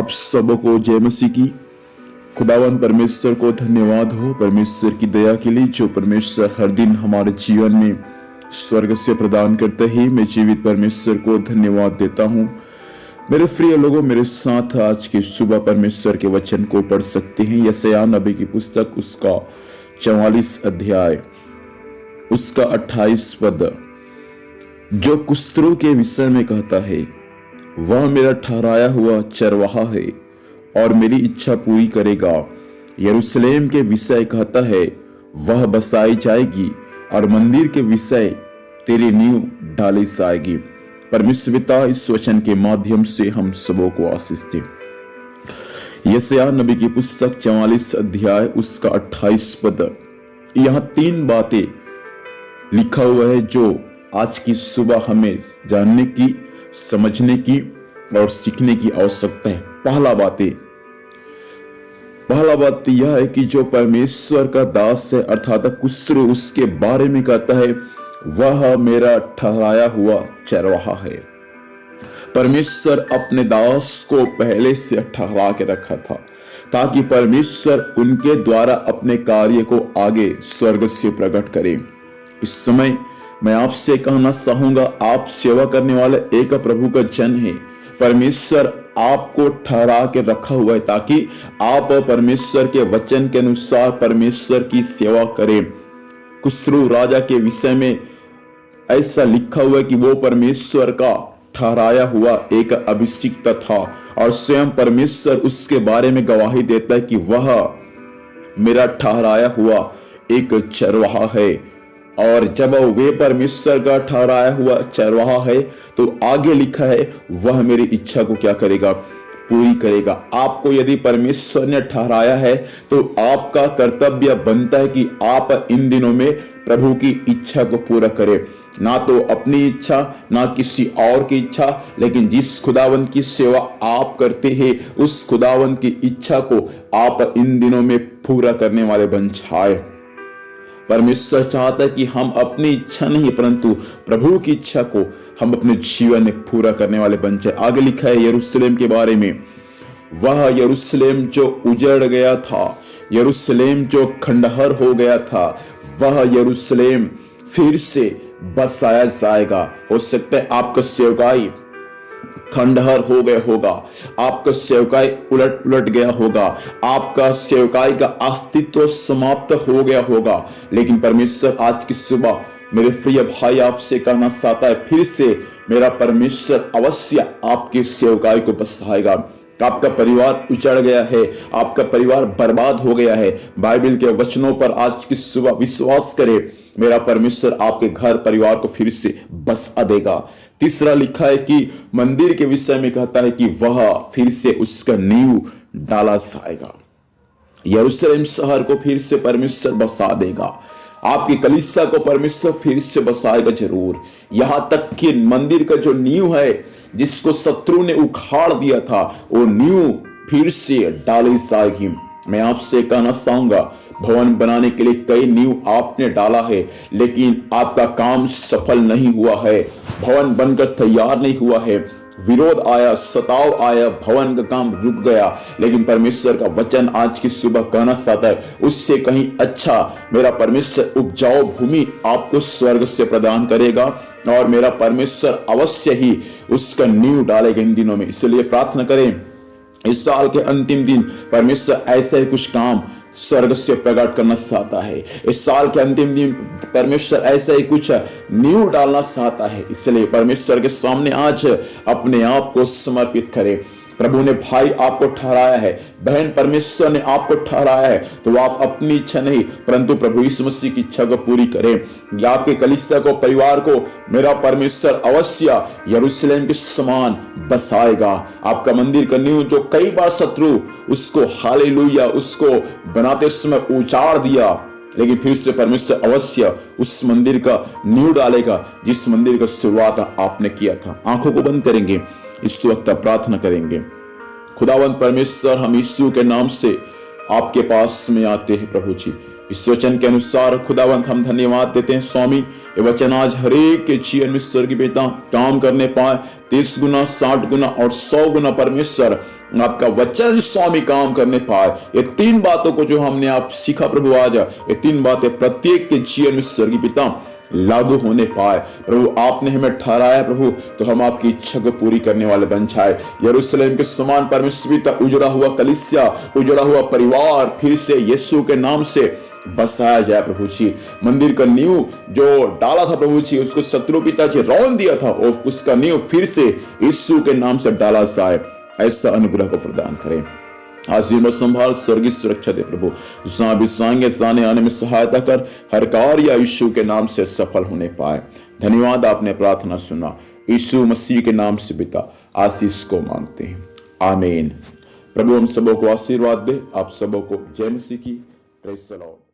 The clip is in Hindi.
आप सबको जय मसीह की। खुदावंद परमेश्वर को धन्यवाद हो परमेश्वर की दया के लिए जो परमेश्वर हर दिन हमारे जीवन में स्वर्ग से प्रदान करते हैं। मैं जीवित परमेश्वर को धन्यवाद देता हूँ। मेरे प्रिय लोगों, मेरे साथ आज की सुबह परमेश्वर के वचन को पढ़ सकते हैं। यशायाह नबी की पुस्तक उसका 44 अध्याय उसका 28 पद जो कुस्तरों के विषय में कहता है, वह मेरा ठहराया हुआ चरवाहा है और मेरी इच्छा पूरी करेगा। यरूशलेम के विषय कहता है, वह बसाई जाएगी और मंदिर के विषय तेरी नींव डाली जाएगी। परमेश्वर पिता इस वचन के माध्यम से हम सबों को आशीष दे। यशायाह नबी की पुस्तक 44 अध्याय उसका 28 पद, यहाँ 3 बातें लिखा हुआ है जो आज की सुबह हमें जानने की, समझने की और सीखने की आवश्यकता है। पहला बात यह है कि जो परमेश्वर का दास है अर्थात कुस्रू, उसके बारे में कहता है, वह मेरा ठहराया हुआ चरवाहा है। परमेश्वर अपने दास को पहले से ठहरा के रखा था ताकि परमेश्वर उनके द्वारा अपने कार्य को आगे स्वर्ग से प्रकट करे। इस समय मैं आपसे कहना चाहूंगा, आप सेवा करने वाले एक प्रभु का जन है। परमेश्वर आपको ठहरा के रखा हुआ है ताकि आप परमेश्वर के वचन के अनुसार परमेश्वर की सेवा करें। कुस्रू राजा के विषय में ऐसा लिखा हुआ है कि वो परमेश्वर का ठहराया हुआ एक अभिषिक्त था और स्वयं परमेश्वर उसके बारे में गवाही देता है कि वह मेरा ठहराया हुआ एक चरवाहा है। और जब वे परमेश्वर का ठहराया हुआ चरवाहा है तो आगे लिखा है, वह मेरी इच्छा को क्या करेगा, पूरी करेगा। आपको यदि परमेश्वर ने ठहराया है तो आपका कर्तव्य बनता है कि आप इन दिनों में प्रभु की इच्छा को पूरा करें। ना तो अपनी इच्छा, ना किसी और की इच्छा, लेकिन जिस खुदावंत की सेवा आप करते हैं उस खुदावंत की इच्छा को आप इन दिनों में पूरा करने वाले बन जाए। परमेश्वर चाहता है कि हम अपनी इच्छा नहीं परंतु प्रभु की इच्छा को हम अपने जीवन में पूरा करने वाले बन जाए। आगे लिखा है यरूशलेम के बारे में, वह यरूशलेम जो उजड़ गया था, यरूशलेम जो खंडहर हो गया था, वह यरूशलेम फिर से बसाया जाएगा। हो सकता है आपका सेवकाई खंडहर हो गया होगा, आपका सेवकाई उलट पुलट गया होगा, आपका सेवकाई का अस्तित्व समाप्त हो गया होगा, लेकिन परमेश्वर आज की सुबह मेरे प्रिय भाई आपसे कहना चाहता है, फिर से मेरा परमेश्वर अवश्य आपके सेवकाई को बसाएगा। आपका परिवार उजड़ गया है, आपका परिवार बर्बाद हो गया है, बाइबल के वचनों पर आज की सुबह विश्वास करें, मेरा परमेश्वर आपके घर परिवार को फिर से बसा देगा। तीसरा लिखा है कि मंदिर के विषय में कहता है कि वह फिर से उसका नींव डाला जाएगा। यरूशलेम शहर को फिर से परमेश्वर बसा देगा, आपकी कलीसिया को परमेश्वर फिर से बसाएगा जरूर। यहां तक कि मंदिर का जो नींव है जिसको शत्रु ने उखाड़ दिया था, वो नींव फिर से डाली जाएगी। मैं आपसे कहना चाहूंगा, भवन बनाने के लिए कई नींव आपने डाला है लेकिन आपका काम सफल नहीं हुआ है, भवन बनकर तैयार नहीं हुआ है, विरोध आया, सताव आया, भवन का काम रुक गया। लेकिन परमेश्वर का वचन आज की सुबह कहना चाहता है, उससे कहीं अच्छा मेरा परमेश्वर उपजाऊ भूमि आपको स्वर्ग से प्रदान करेगा और मेरा परमेश्वर अवश्य ही उसका नींव डालेगा इन दिनों में। इसलिए प्रार्थना करें, इस साल के अंतिम दिन परमेश्वर ऐसे ही कुछ काम स्वर्ग से प्रकट करना चाहता है। इस साल के अंतिम दिन परमेश्वर ऐसा ही कुछ नींव डालना चाहता है। इसलिए परमेश्वर के सामने आज अपने आप को समर्पित करें। प्रभु ने भाई आपको ठहराया है, बहन परमेश्वर ने आपको ठहराया है, तो आप अपनी इच्छा नहीं परंतु प्रभु यीशु मसीह की इच्छा को पूरी करें। या आपके कलीसिया को, परिवार को मेरा परमेश्वर अवश्य यरूशलेम के समान बसाएगा। आपका मंदिर का नींव जो कई बार शत्रु उसको हालेलुया उसको बनाते समय उजाड़ दिया, लेकिन फिर से परमेश्वर अवश्य उस मंदिर का नींव डालेगा जिस मंदिर का शुरुआत आपने किया था। आंखों को बंद करेंगे, इस वक्त प्रार्थना करेंगे। खुदावंत परमेश्वर, हम यीशु के नाम से आपके पास में आते हैं प्रभु जी। इस वचन के अनुसार खुदावंत हम धन्यवाद देते हैं स्वामी, ये वचन आज हरेक के जीवन में स्वर्गीय पिता काम करने पाए। 30 गुना, 60 गुना और 100 गुना परमेश्वर आपका वचन स्वामी काम करने पाए। ये 3 बातों को जो हमने आप सीखा प्रभु आज, ये 3 बातें प्रत्येक के जीवन में स्वर्गीय पिता लागू होने पाए। प्रभु आपने हमें ठहराया प्रभु, तो हम आपकी इच्छा को पूरी करने वाले बन जाए। यरूशलेम के समान परमेश्वर पिता उजड़ा हुआ कलीसिया, उजड़ा हुआ परिवार फिर से यीशु के नाम से बसाया जाए प्रभु जी। मंदिर का नींव जो डाला था प्रभु जी, उसको शत्रु पिता जी रौन दिया था, और उसका नींव फिर से यीशु के नाम से डाला जाए। ऐसा अनुग्रह को प्रदान करें। हाजिर में संभाल, स्वर्गीय सुरक्षा दे प्रभु। जहां भी जाएंगे जाने आने में सहायता कर, हर कार्य यीशु के नाम से सफल होने पाए। धन्यवाद, आपने प्रार्थना सुना। यीशु मसीह के नाम से पिता आशीष को मांगते हैं, आमीन। प्रभु हम सबों को आशीर्वाद दे। आप सबों को जय मसीह की। Praise the Lord.